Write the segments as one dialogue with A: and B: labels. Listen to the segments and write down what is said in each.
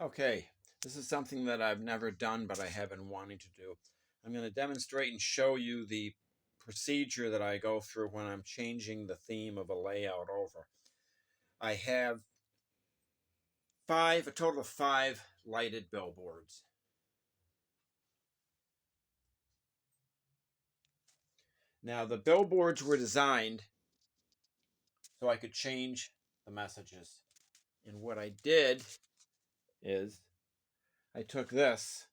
A: Okay, this is something that I've never done, but I have been wanting to do. I'm going to demonstrate and show you the procedure that I go through when I'm changing the theme of a layout over. I have a total of 5 lighted billboards. Now, the billboards were designed so I could change the messages. And what I did is I took this.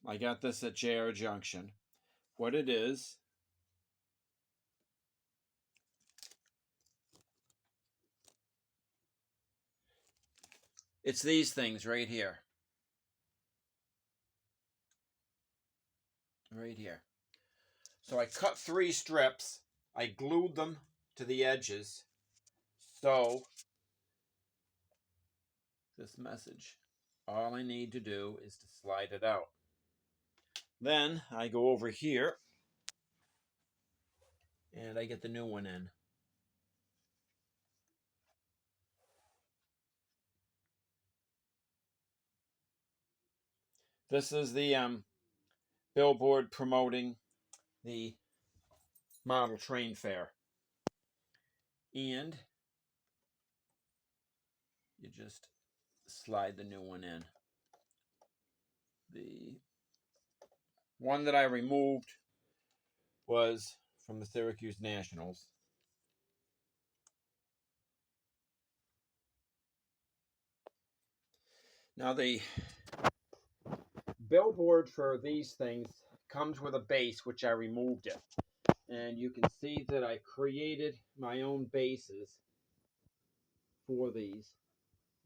A: I got this at JR Junction. What it is, it's these things right here. Right here. So I cut 3 strips. I glued them to the edges. So this message, all I need to do is to slide it out. Then I go over here and I get the new one in. This is the billboard promoting the model train fair. And you just slide the new one in. The one that I removed was from the Syracuse Nationals. Now the billboard for these things comes with a base, which I removed it. And you can see that I created my own bases for these.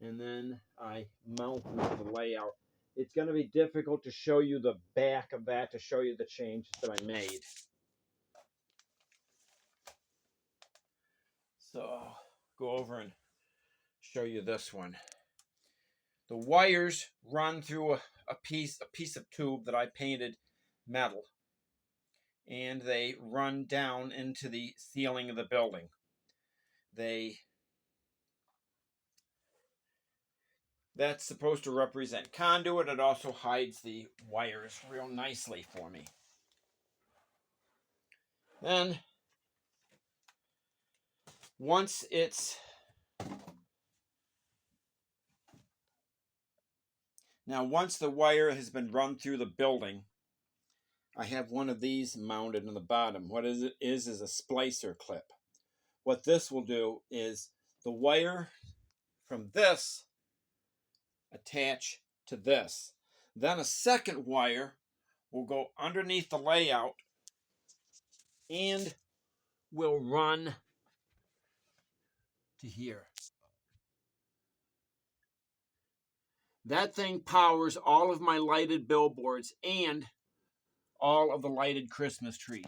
A: And then I mount them to the layout. It's going to be difficult to show you the back of that to show you the changes that I made. So I'll go over and show you this one. The wires run through a piece of tube that I painted metal, and they run down into the ceiling of the building. That's supposed to represent conduit. It also hides the wires real nicely for me. Then, once the wire has been run through the building, I have one of these mounted on the bottom. What it is a splicer clip. What this will do is the wire from this attach to this. Then a second wire will go underneath the layout and will run to here. That thing powers all of my lighted billboards and all of the lighted Christmas trees.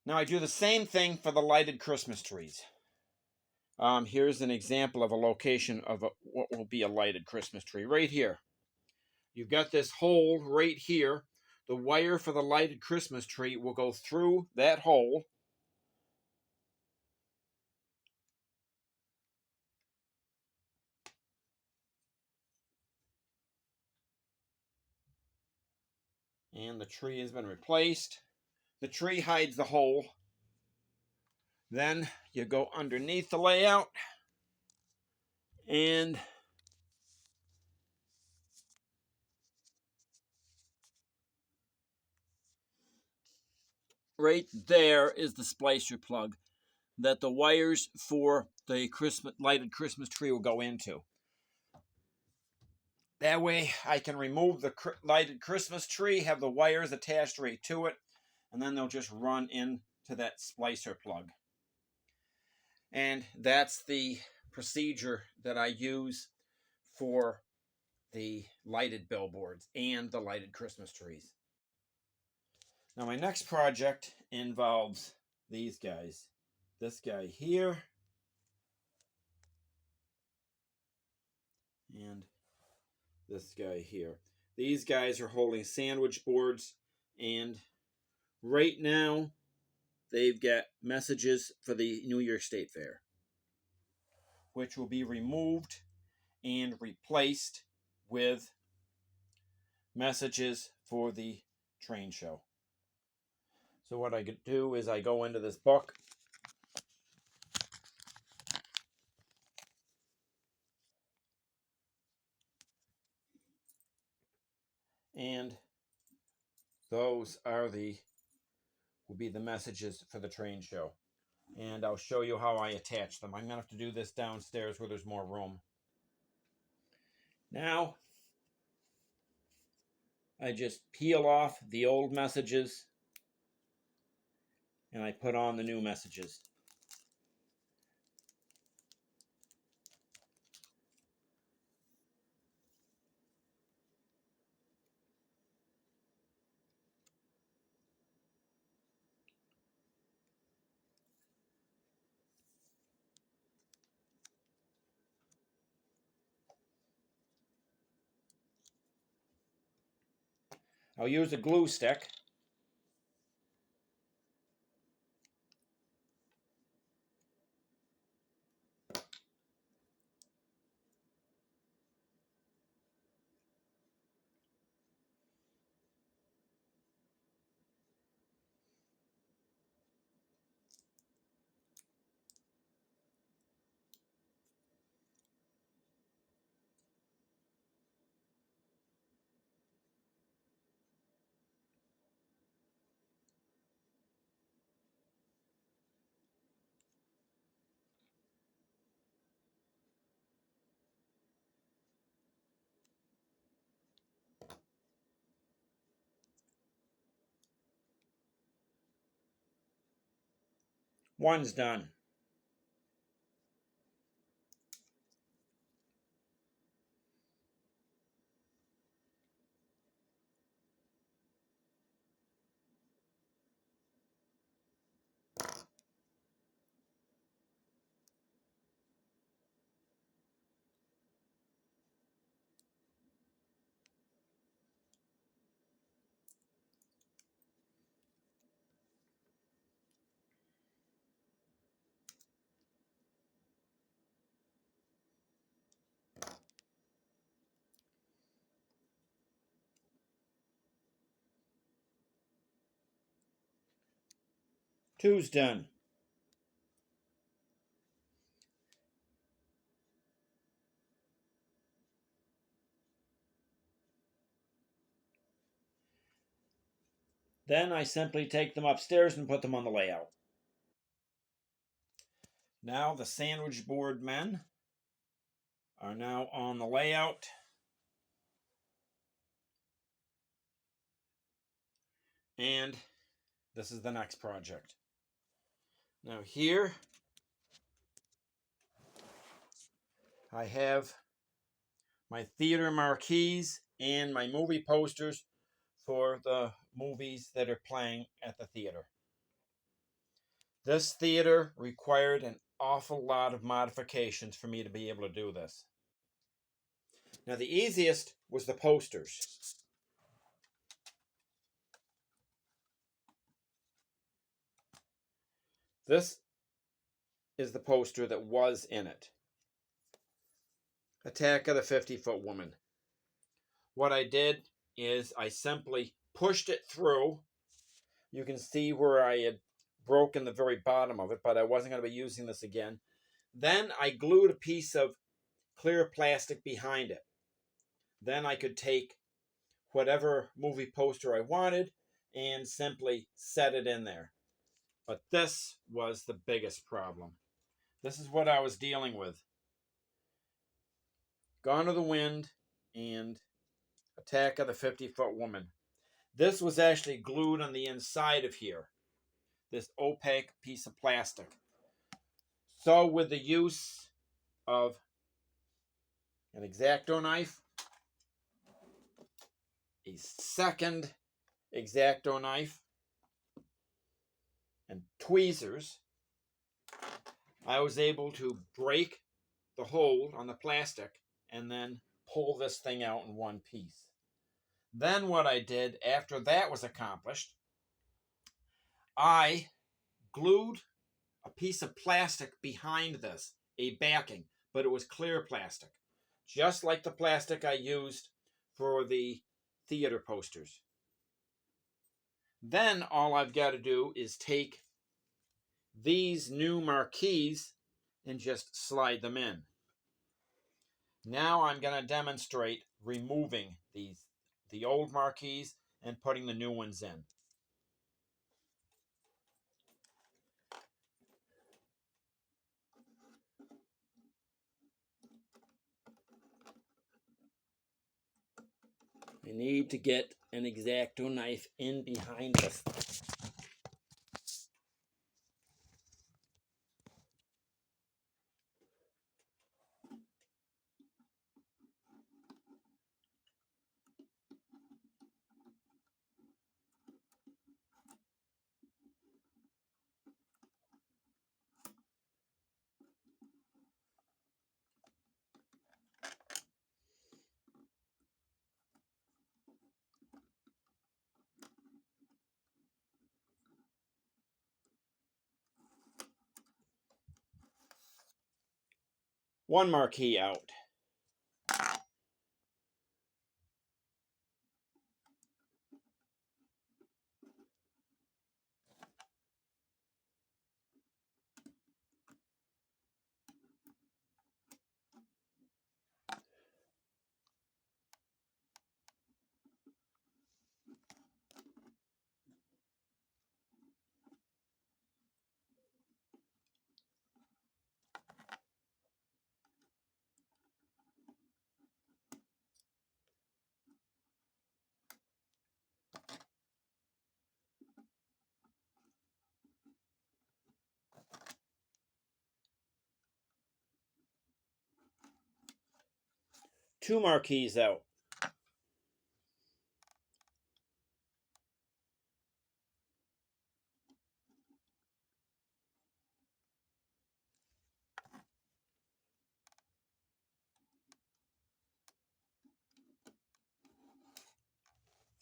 A: Now I do the same thing for the lighted Christmas trees. Here's an example of a location of what will be a lighted Christmas tree right here. You've got this hole right here. The wire for the lighted Christmas tree will go through that hole. And the tree has been replaced. The tree hides the hole. Then you go underneath the layout and right there is the splicer plug that the wires for the lighted Christmas tree will go into. That way I can remove the lighted Christmas tree, have the wires attached right to it, and then they'll just run into that splicer plug. And that's the procedure that I use for the lighted billboards and the lighted Christmas trees. Now my next project involves these guys. This guy here and this guy here. These guys are holding sandwich boards, and right now they've got messages for the New York State Fair, which will be removed and replaced with messages for the train show. So what I could do is I go into this book and those are will be the messages for the train show. And I'll show you how I attach them. I'm going to have to do this downstairs where there's more room. Now, I just peel off the old messages and I put on the new messages. I'll use a glue stick. One's done. Two's done. Then I simply take them upstairs and put them on the layout. Now the sandwich board men are now on the layout. And this is the next project. Now here I have my theater marquees and my movie posters for the movies that are playing at the theater. This theater required an awful lot of modifications for me to be able to do this. Now the easiest was the posters. This is the poster that was in it. Attack of the 50-Foot Woman. What I did is I simply pushed it through. You can see where I had broken the very bottom of it, but I wasn't going to be using this again. Then I glued a piece of clear plastic behind it. Then I could take whatever movie poster I wanted and simply set it in there. But this was the biggest problem. This is what I was dealing with. Gone with the Wind and Attack of the 50-Foot Woman. This was actually glued on the inside of here. This opaque piece of plastic. So with the use of an X-Acto knife, a second X-Acto knife, and tweezers, I was able to break the hold on the plastic and then pull this thing out in one piece. Then what I did after that was accomplished, I glued a piece of plastic behind this, a backing, but it was clear plastic, just like the plastic I used for the theater posters. Then all I've got to do is take these new marquees and just slide them in. Now I'm going to demonstrate removing the old marquees and putting the new ones in. I need to get an X-Acto knife in behind this. One marquee out. Two marquees out.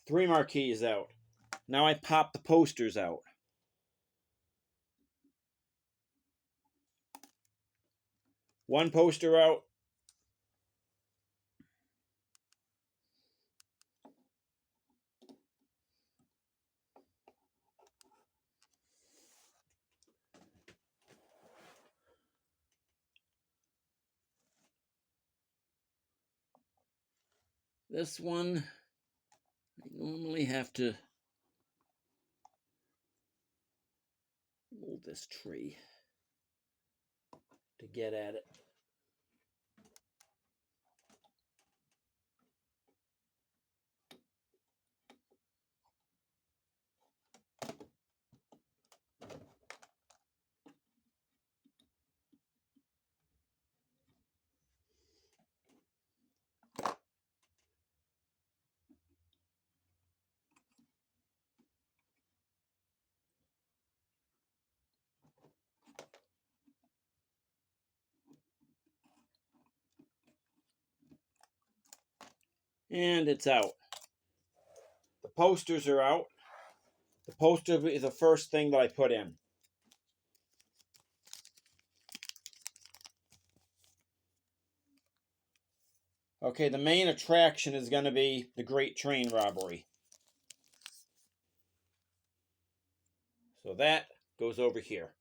A: Three marquees out. Now I pop the posters out. One poster out. This one, I normally have to move this tree to get at it. And it's out. The posters are out. The poster is the first thing that I put in. Okay, the main attraction is going to be the Great Train Robbery. So that goes over here.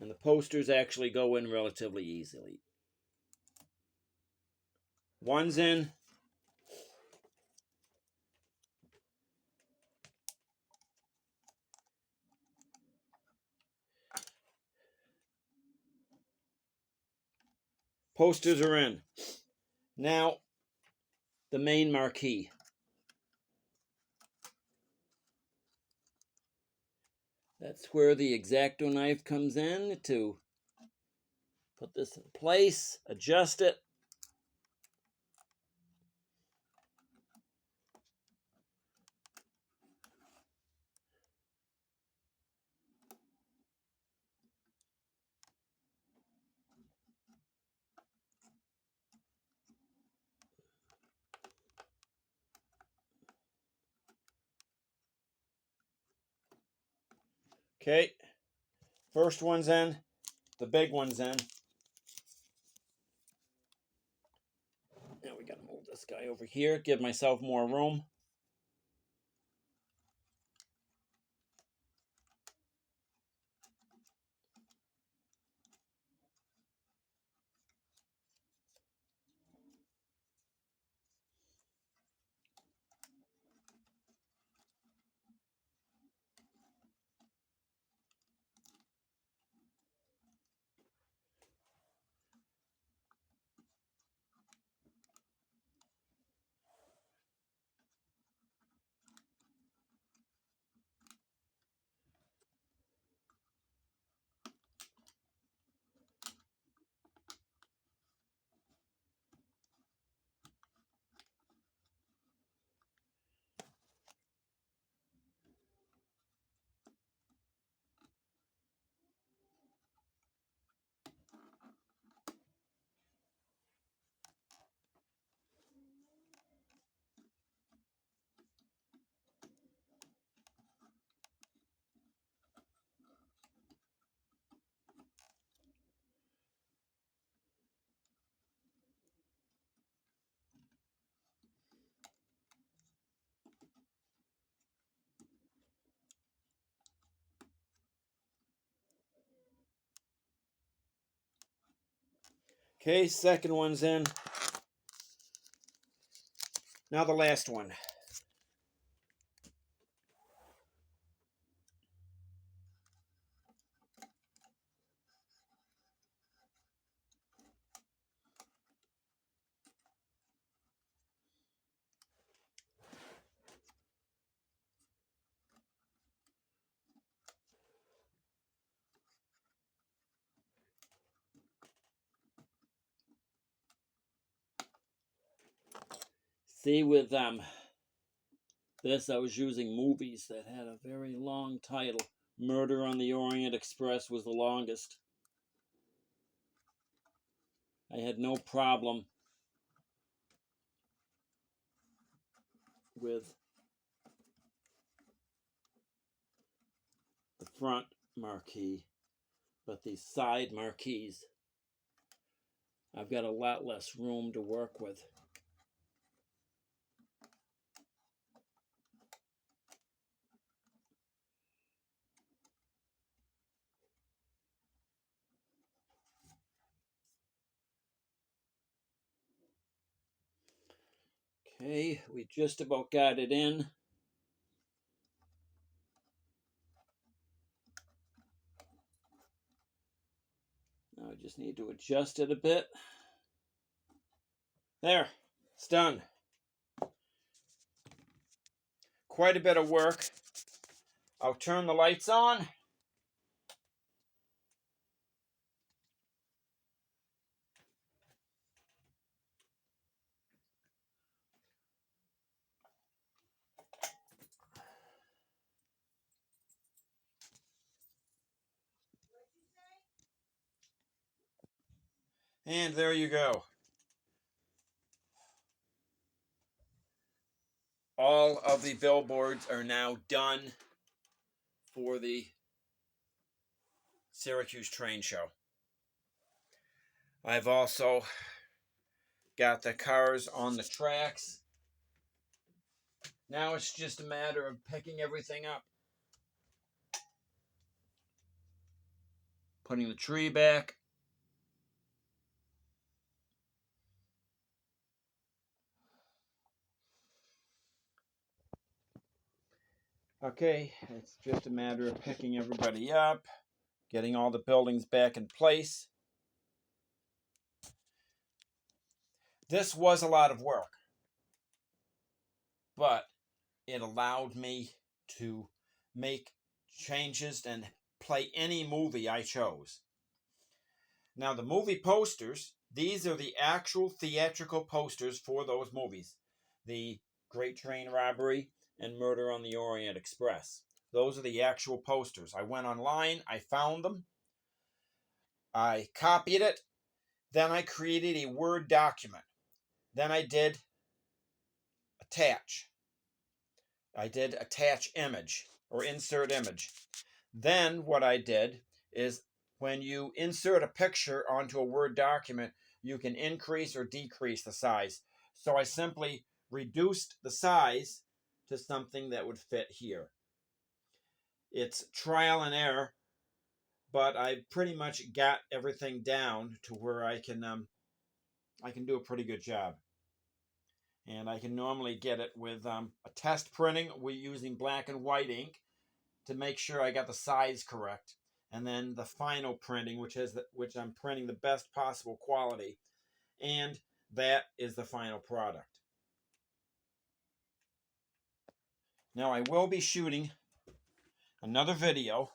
A: And the posters actually go in relatively easily. One's in. Posters are in. Now, the main marquee. That's where the X-Acto knife comes in to put this in place, adjust it. Okay, First one's in, the big one's in. Now we gotta move this guy over here, give myself more room. Okay, second one's in. Now the last one. See, with this, I was using movies that had a very long title. Murder on the Orient Express was the longest. I had no problem with the front marquee, but these side marquees, I've got a lot less room to work with. Okay, we just about got it in. Now I just need to adjust it a bit. There, it's done. Quite a bit of work. I'll turn the lights on. And there you go. All of the billboards are now done for the Syracuse train show. I've also got the cars on the tracks. Now it's just a matter of picking everything up. Putting the tree back. Okay, it's just a matter of picking everybody up, getting all the buildings back in place. This was a lot of work, but it allowed me to make changes and play any movie I chose. Now, the movie posters, these are the actual theatrical posters for those movies. The Great Train Robbery and Murder on the Orient Express. Those are the actual posters. I went online, I found them, I copied it, then I created a Word document. Then I did attach. I did attach image or insert image. Then what I did is when you insert a picture onto a Word document, you can increase or decrease the size. So I simply reduced the size to something that would fit here. It's trial and error, but I pretty much got everything down to where I can do a pretty good job. And I can normally get it with a test printing. We're using black and white ink to make sure I got the size correct. And then the final printing, which I'm printing the best possible quality. And that is the final product. Now I will be shooting another video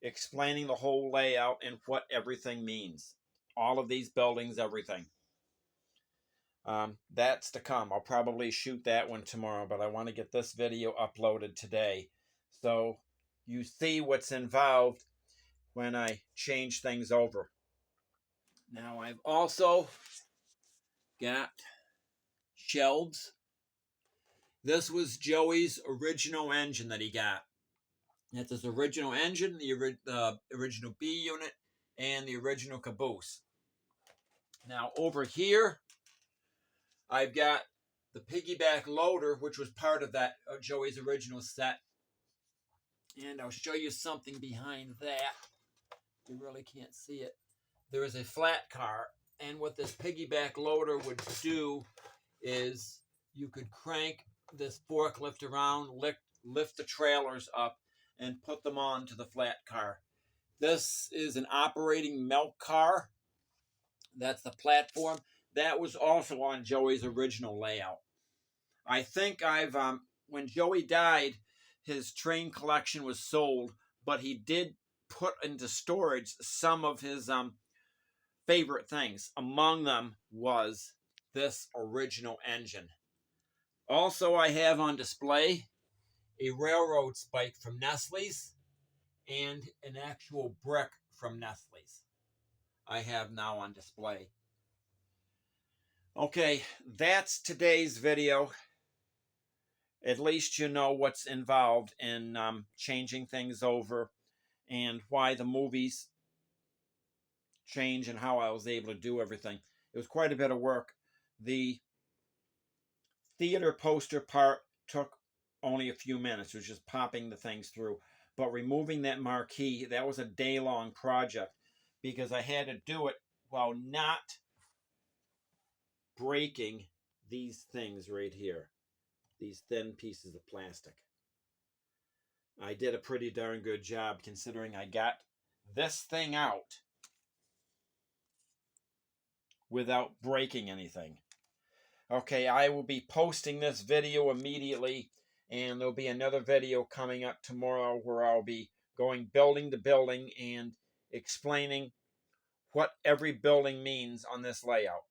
A: explaining the whole layout and what everything means. All of these buildings, everything. That's to come. I'll probably shoot that one tomorrow, but I want to get this video uploaded today so you see what's involved when I change things over. Now I've also got shelves. This was Joey's original engine that he got. It's his original engine, the original B unit, and the original caboose. Now over here, I've got the piggyback loader, which was part of that Joey's original set. And I'll show you something behind that. You really can't see it. There is a flat car, and what this piggyback loader would do is you could crank this forklift around, lift the trailers up, and put them onto the flat car. This is an operating milk car. That's the platform. That was also on Joey's original layout. I think when Joey died, his train collection was sold, but he did put into storage some of his favorite things. Among them was this original engine. Also, I have on display a railroad spike from Nestle's and an actual brick from Nestle's. I have now on display. Okay, that's today's video. At least you know what's involved in changing things over and why the movies change and how I was able to do everything. It was quite a bit of work. The theater poster part took only a few minutes. It was just popping the things through. But removing that marquee, that was a day-long project because I had to do it while not breaking these things right here. These thin pieces of plastic. I did a pretty darn good job considering I got this thing out without breaking anything. Okay, I will be posting this video immediately, and there'll be another video coming up tomorrow where I'll be going building to building and explaining what every building means on this layout.